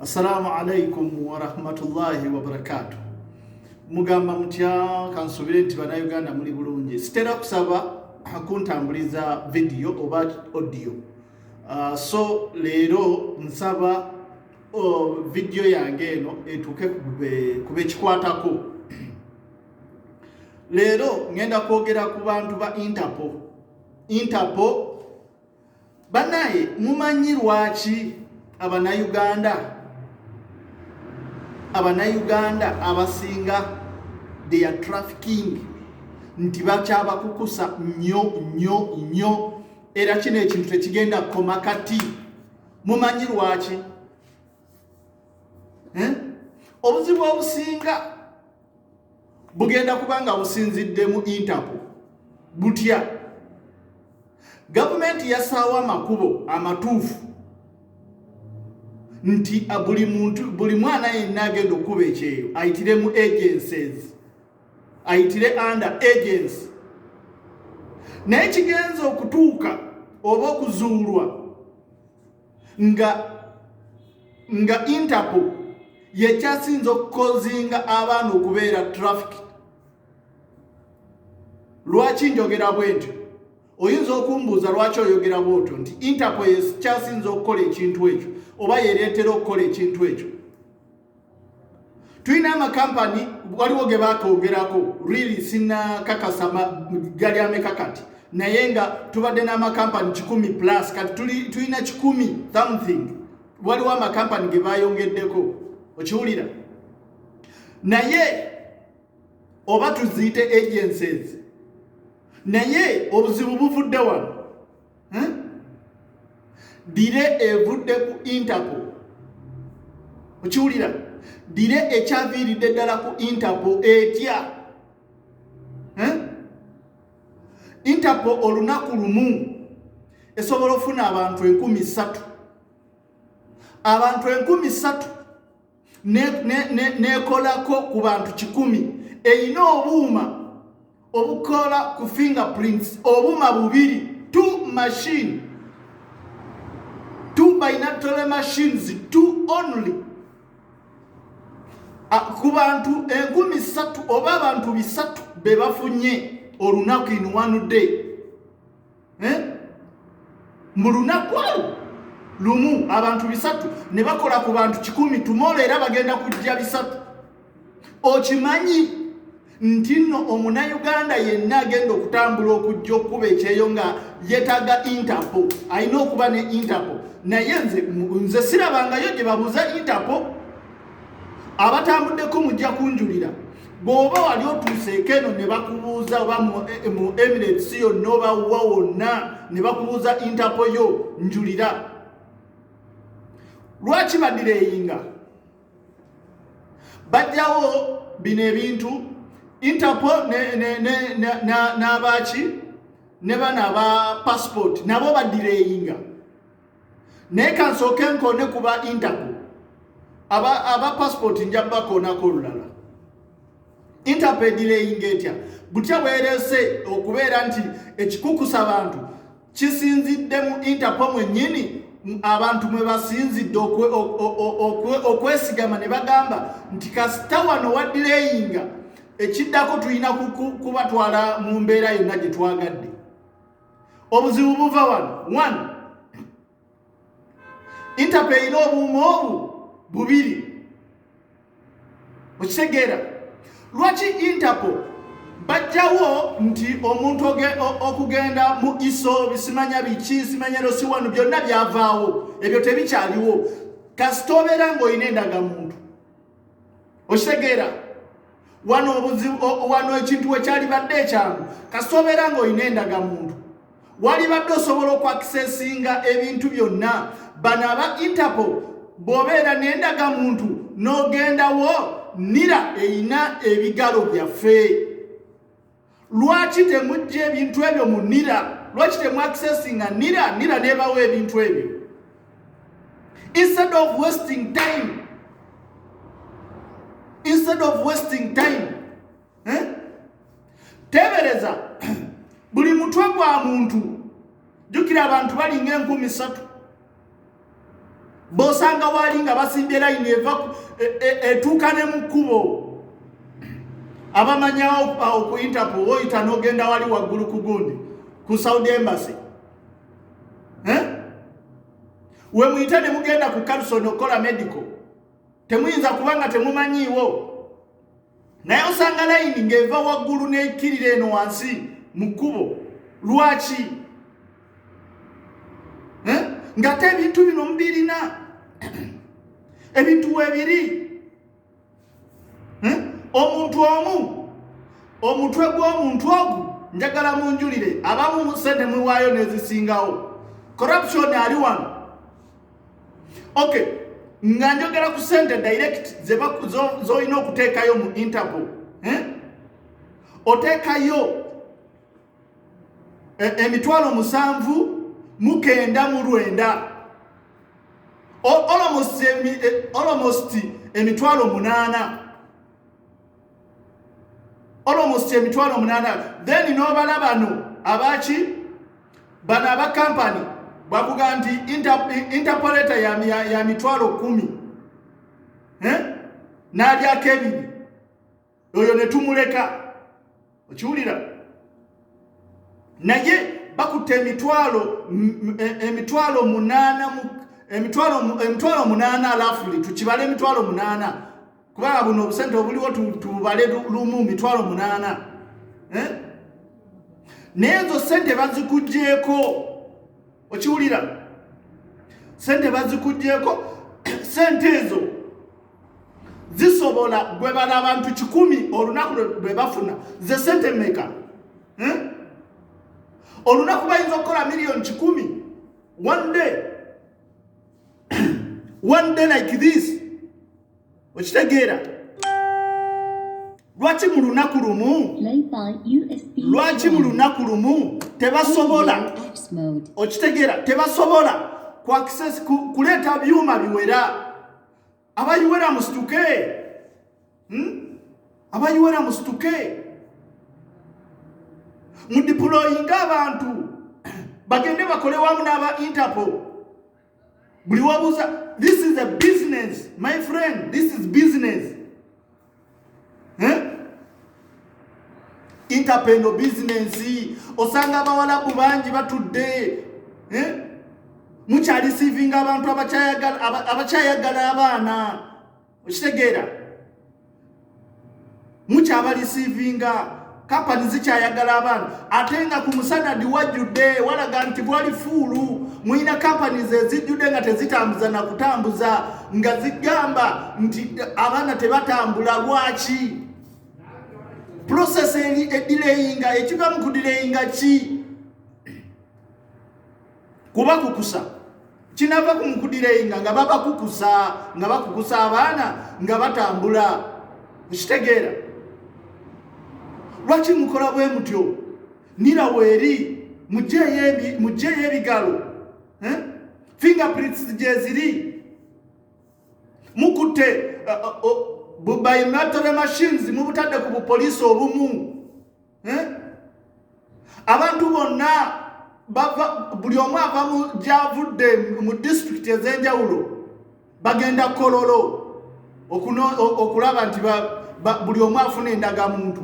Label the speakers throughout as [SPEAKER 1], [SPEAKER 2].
[SPEAKER 1] Assalamu alaikum wa rahmatullahi wa barakatuh. Mugamba mutya kansubire nti bana Uganda muli bulungi. Sitera kusaba kuntambuliza video oba audio. So leero nsaba video yange eno etuke kube kikwatako. Leero ngenda kwogera ku bantu ba Interpol. Banaye mumanyi lwaki Abana-Uganda abasinga they are trafficking nti bakyabakukusa nnyo era kino ekintu tekigenda koma kati. Mumanyi lwaki? Obuzibu obusinga bugenda kubanga businzidde mu Interpol. Butya gavumenti yasaawa amakubo amatuufu nti buli mwana yenna agenda okuba ekyeyo ayitire mu agencies, ayitire under agency. Naye kigenza okutuuka oba okuzuulwa nga Interpol yekyasinza okukozinga abaana okubeera traffic. Lwaki njogera bwentyo? Oyinza okumbuuza lwaki oyogera bwotyo nti Interpol yekyasinza okukola ekintu ekyo oba yereetera okukola ekintu ekyo. Tulina amakampani waliwo ge bakogerako, really sinakakasa gali ameka kati, naye nga tubadde n'amakampani 10 plus kati tulina 10 something. Waliwo amakampani ge bayongeddeko, okiwulira? Naye oba tuziyite agencies, naye obuzibu buvudde wano. Dire evudde ku Interpol. Okiwulira? Dire ekyaviiridde ddala ku Interpol etya. Interpol olunaku lumu esobola ofuna abantu 3,000. Abantu 3,000 nekolako ku bantu 10. Eyina obuuma obukola ku fingerprints, obuuma 2, 2 machine, 2 binary machines, 2 only. Ku bantu 3,000 oba abantu 300 be bafunye olunaku in one day. Mu lunaku lumu abantu 300 ne bakola ku bantu 10, tumole era bagenda kujja 300. Okimanyi nti nno Omuna-Uganda yenna agenda okutambula okujja okuba ekyeyo nga yetaga Interpol, alina okuba ne Interpol. Naye nze sirabangayo gye babuuza Interpol. Abatambuddeko mujja kunjulira. Bw'oba wali otuuseeko eno ne bakubuuza oba mu Emirates yonna oba wa wonna ne bakubuuza Interpol yo, njulira. Lwaki badireyinga? Bajjawo bino ebintu Interpol n'abaki ne bana aba passport nabo badireyinga. Naye kansooke nkone kuba Interpol aba passport nja bakoonako olulala. Interpol direyinga etya? Butya bwerese okubeera nti ekikukusa abantu kisinzidde mu Interpol mwennyini, abantu mwe basinzidde okwesigama ne bagamba nti kasita wano wadireyinga ekiddako tulina kubatwala mu mbeera yonna gye twagadde. Obuzibu buva wano. 1, Interpol erina obuuma obu 2. Okitegeera? Lwaki Interpol bajjawo nti omuntu okugenda mu ISO bisimanya biki simanya losi wano byonna byavaawo, ebyo tebikyaliwo. Kasita obeera ng'olina endagamuntu. Okitegeera? Wano ekintu wekyali badde ekyangu, kasita obeera ng'olina endagamuntu wali badde osobola okwakisesinga ebintu byonna. Bano aba Interpol bw'obeera n'endagamuntu n'ogendawo, NIRA eyina ebigalo byaffe. Lwaki temujja ebintu ebyo mu NIRA? Lwaki temwakisesinga NIRA nebawo ebintu ebyo? Instead of wasting time. Tebereza buli mutwe gwa muntu jukira abantu balinga 3,000. bosanga wali nga basimbye line eva etuuka ne mu kkubo abamanyawo awo ku Interpol oyita n'ogenda wali waggulu ku gundi ku Saudi Embassy we muyita ne mugenda ku Carson okola medical temuyinza kubanga temumanyiiwo naye osanga line ng'eva waggulu n'ekkirira eno wansi mu kkubo lwaki ng'ate ebintu bino mubirina ebintu weebiri omuntu omu omutwe gw'omuntu ogu njagala munjulire abamu sente muwaayo nezisingawo corruption ali wano okay nga njogera ku sente direct z'olina okuteekayo mu Interpol oteekayo emitwalo 7,990 almost emitwalo 8 almost emitwalo 8 then n'obala bano abaki bano aba company bakuga nti interpolator ya mitwalo 10 n'alyako ebiri oyo ne tumuleka okiwulira naye bakutte emitwalo 8 alafuli tukibale emitwalo 8 kubanga buno obusente obuliwo tubale lumu mitwalo 8 naye ezo sente bazikugyeko okiwulira sente bazikugyeko sente ezo zisobola gwe bala abantu 10 olunaku lwe bafuna ze sente meka olunaku bayinza okukola million 10 one day like this okitegeera lwaki mu lunaku lumu tebasobola okitegeera tebasobola ku access kuleeta byuma biwera abayiwera musituke mu deploying abantu bagende bakole wamu n'aba Interpol buli wabuuza this is a business my friend this is business Interpol business osanga abawalabu bangi batudde mukyali receiving abantu abakyayagala abaana okitegeera mukyaba receivinga company zikyayagala abaana ate nga ku musanadi wajjudde walaga nti bwali fuulu mwina companies ezijjudde nga tezitambuza na kutambuza nga zigamba nti abaana tebatambula lwaki process edilayinga ekiva mu kudilayinga ki kuba kukusa kinava ku mukudilayinga nga babakukusa nga bakukusa abaana nga batambula okitegeera lwaki mukola bwe mutyo nira weeri mugyeyo ebigalo fingerprints gyeziri mukutte biometric machines mubutadde ku bupoliisi obumu abantu bonna buli omu ava gyavudde mu district ez'enjawulo bagenda kololo okulaba nti buli omu afuna endagamuntu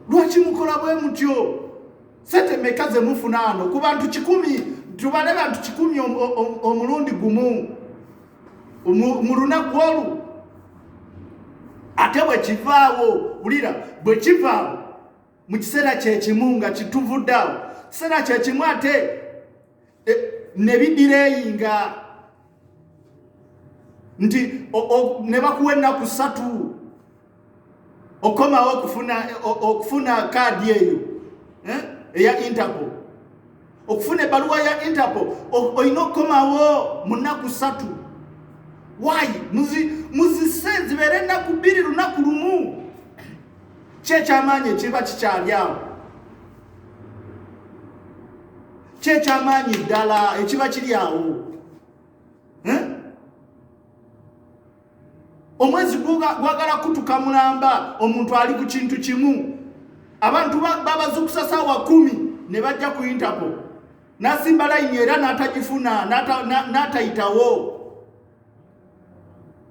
[SPEAKER 1] lwaki mukola bwe mutyo sente meka ze mufuna ano ku bantu 10 tubale bantu 10 omulundi gumu mu lunaku olwo ate bwe kivaawo ulira bwe kivaawo mu kiseera kyekimu nga kituvuddeawo kiseera kyekimu ate ne bidireyinga nti ne bakuwa ennaku 3 okomawo okufuna kaadi eyo eya Interpol okufuna ebaluwa ya Interpol olina okukomawo mu nnaku 3 why muzisenze zibeere ennaku 2 lunaku lumu kyekyamaanyi ekiba kikyali awo kyekyamaanyi ddala ekiba kiri awo omwezi gwagala kutuka mulamba omuntu ali ku kintu kimu abantu babazukusa saawa 10 ne bajja ku Interpol nasimba line era n'atagifuna n'atayitawo.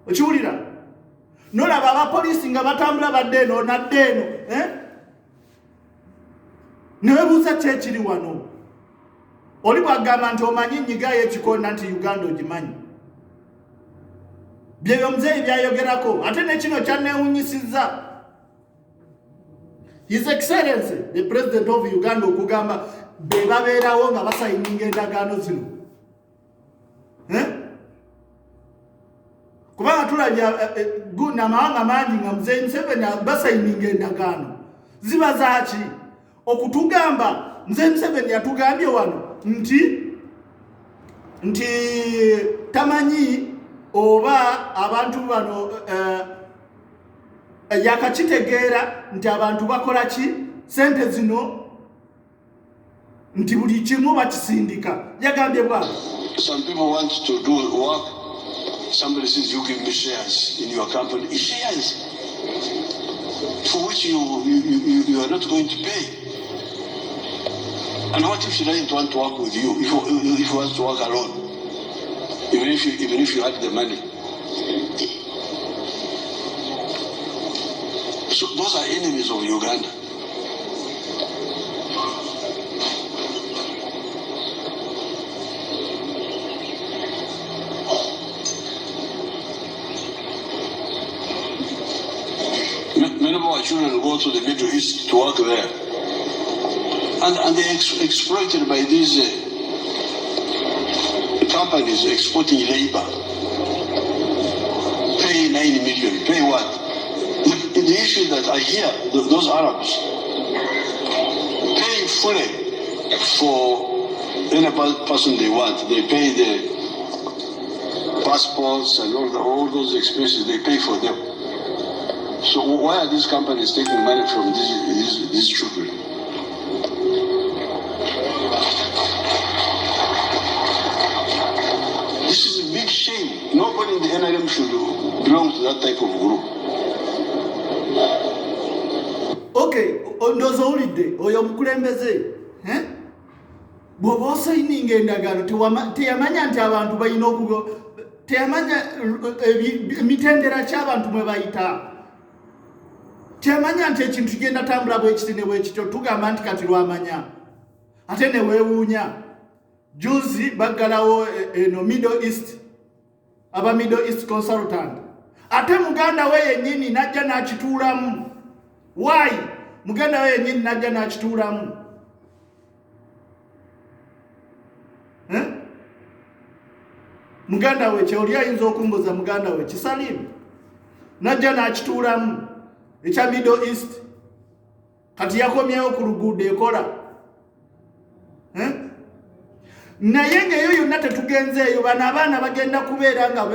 [SPEAKER 1] Okiwulira? Nolaba abapoliisi nga batambula badde eno nadde eno, ne weebuuza ki ekiri wano? Oli bw'agamba nti omanyi nnyiga y'ekikoona nti Uganda ogimanyi. Byebyo muzeeyi byayogerako, ate ne kino kyanneewunyisizza. His Excellency, the President of Uganda, okugamba be babeerawo nga basayininga endagaano zino. Kubanga tulabya n'amawanga mangi nga Muzeeyi Museveni basayininga endagaano. Ziba zaaki? Okutugamba Muzeeyi Museveni yatugambye wano nti tamanyi oba abantu bano yakakitegeera nti abantu bakola ki sente zino nti buli kimu bakisindika. Yagambye bwa
[SPEAKER 2] some people want to do work. Somebody says you give me shares in your company. Shares for which you are not going to pay. And what if she doesn't want to work with you? If you want to work alone, even if you had the money. So those are enemies of Uganda. Many of our children go to the Middle East to work there. And they're exploited by these companies exporting labor. Pay 9 million, pay what? The issue that I hear, those Arabs pay fully for any person they want. They pay the passports and all those expenses, they pay for them. So why are these companies taking money from these children? This is a big shame. Nobody in the NRM should belong to that type of group.
[SPEAKER 1] Okay, ondozo ulidde oyo mukulembeze bw'oba osayininga endagaano teyamanya nti abantu balina okugo, teyamanya emitendera ky'abantu mwe bayita, teyamanya nti ekintu kigenda tambula bwekiti ne bwekityo. Tugamba nti kati lwamanya ate ne weewuunya. Juzi baggalawo eno Middle East, aba Middle East Consultant, ate muganda we yennyini najja n'akituulamu. Why? Muganda we yennyini najja n'akituulamu. Muganda we kyoli ayinza okumbuza muganda we Kisalimu najja n'akituulamu ekya Middle East. Kati yakomyewo ku luguudo ekola. Naye ng'eyo yonna tetugenzeeyo, bano abaana bagenda kubeera nga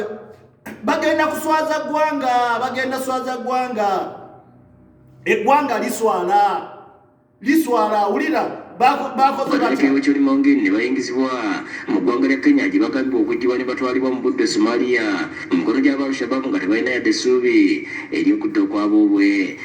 [SPEAKER 1] bagenda kuswaza ggwanga, bagenda swaza ggwanga. Eggwanga liswala awulira bakoze
[SPEAKER 3] batyo kyoli mongeni ne bayingizibwa mu ggwanga lya Kenya gye bagambibwa okuggyibwa ne batwalibwa mu budde Somalia mu mikono gy'Aba-Al-Shabaab nga tebalina yadde essuubi ery'okudda okwabobwe.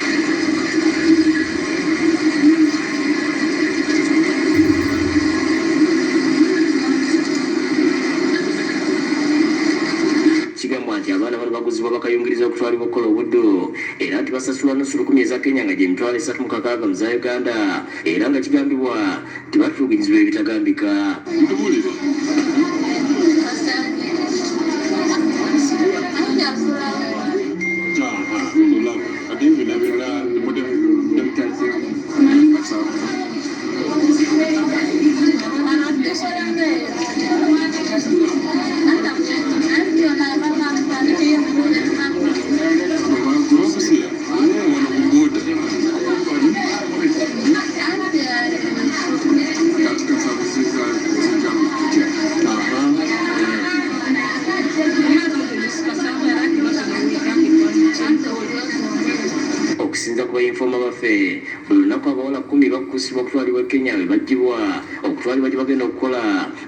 [SPEAKER 3] Kigambwa nti abaana bano baguzibwa bakayungiriza okutwalibwa okukola obuddo era nti basasula nusu 10 eza Kenya nga gye mitwalo 3 mu za Uganda, era nga kigambibwa nti batuugirizibwa ebitagambika. Okusinza ku bayinfoma baffe, buli lunaku abawala 10 bakusibwa okutwalibwa Kenya be baggyibwa okutwalibwa gye bagenda okukola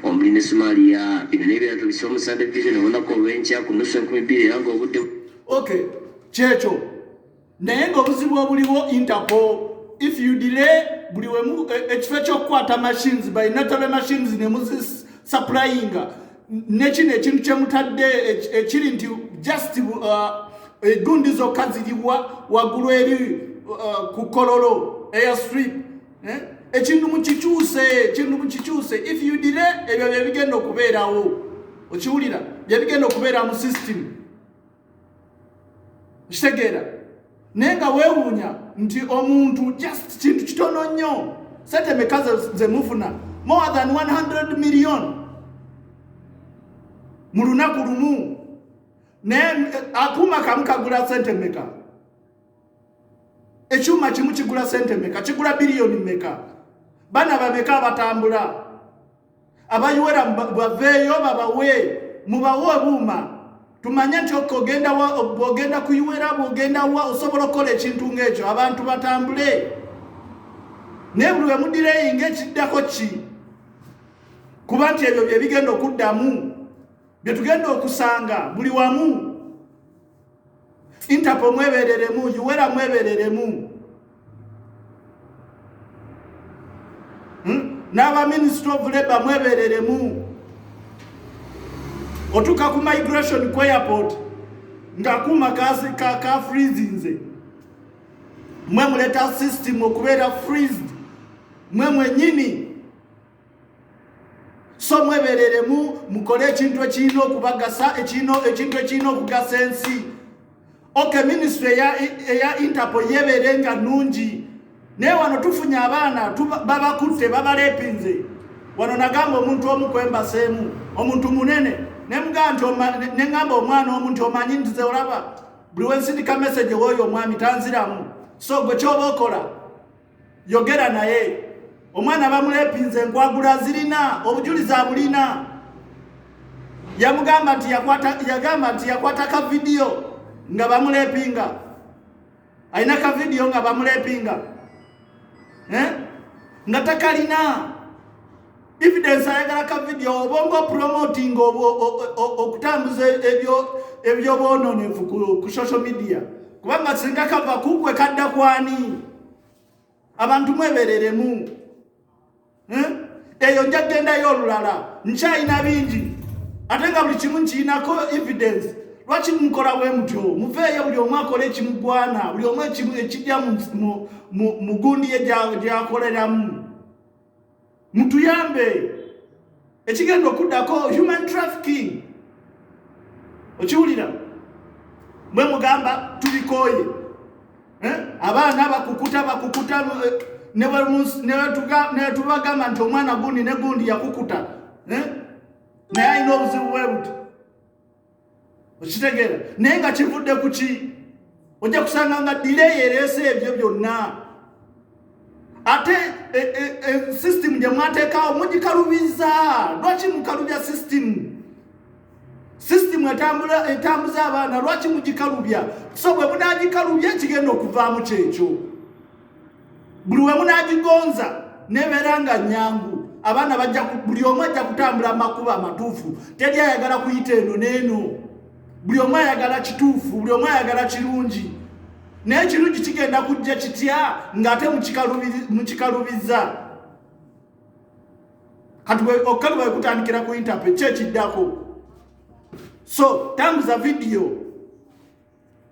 [SPEAKER 3] omuli ne Somalia. Bino n'ebirala tubisibwa mu Sunday Vision olunaku olw'enkya ku nnusu 12 era ng'obudde.
[SPEAKER 1] Okay, kyekyo naye ng'obuzibu obuliwo Interpol, if you delay buli wemu ekifo ky'okukwata machines by natural machines ne muzis supplyinga nekino ekintu kyemutadde ekiri nti just egundi zokka ziriwa waggulu eri ku kololo airstrip ekintu mukikyuse if you delay ebyo byebigenda okubeerawo okiwulira byebigenda okubeera mu system kitegeera naye nga weewuunya nti omuntu just kintu kitono nnyo sente meka ze mufuna more than 100 million mu lunaku lumu naye akuuma kamu kagula sente meka ekyuma kimu kigula sente meka kigula biliyoni meka bana bameka abatambula abayiwera baveeyo babawe mubawe buuma tumanye nti bwogenda kuyiwera bwogenda wa osobola okukola ekintu ng'ekyo abantu batambule naye buli we mudireyinga ekiddako ki kuba nti ebyo bye bigenda okuddamu bye tugenda okusanga buli wamu Interpol mwebereremu yiwera mwebereremu n'aba Ministry of Labour mwebereremu otuka ku migration ku airport ngakuma ka freezinze mwe muleta system okubeera freezed mwe mwenyini so mwebereremu mukole ekintu ekirina okubagasa ekintu ekirina okugasa ensi okay ministry eya Interpol yeberenga nungi naye wano tufunye abaana babakutte babalepinze wano nagamba omuntu omukwembaseemu omuntu munene nengamba omwana omuntu omanyi nti ze olaba buli wensindika message woyo omwami tanziramu so gwe kyoba okola yogera naye omwana bamulepinze enkwagula zirina obujulizi abulina yagamba nti yakwata ka video nga bamulepinga alina ka video nga bamulepinga nga takalina evidence ayagala ka video obongo promoting okutambuza ebyo bononefu ku social media kubanga singa kava kugwe kadda kwani abantu mwebereremu eyo njagendayo olulala nkyayina bingi ate nga buli kimu nkiinako evidence lwaki mukola bwe mutyo muveeyo buli omu akola ekimugwana buli omu ekijja mu gundi ye gyakoleramu mutuyambe ekigenda okuddako human trafficking okiwulira mwe mugamba tubikooye abaana bakukuta ne tubagamba nti omwana gundi ne gundi yakukuta naye alina obuzibu bwe buti okitegeera naye nga kivudde ku ki ojja kusanga nga delay ereese ebyo byonna ate system gye mwateekawo mugikalubiza lwaki mukalubya system etambuza abaana lwaki mugikalubya so bwe munagikalubya ekigenda okuvaamu kyekyo buli we munagigonza nebeera nga nyangu abaana buli omu ajja kutambula amakubo amatuufu teri ayagala kuyita eno n'eno buli omu ayagala kituufu buli omu ayagala kirungi naye ekirungi kigenda kujja kitya ng'ate mukikalubiza kati okukaluba kutandikira ku Interpol kyekiddako so tambuza video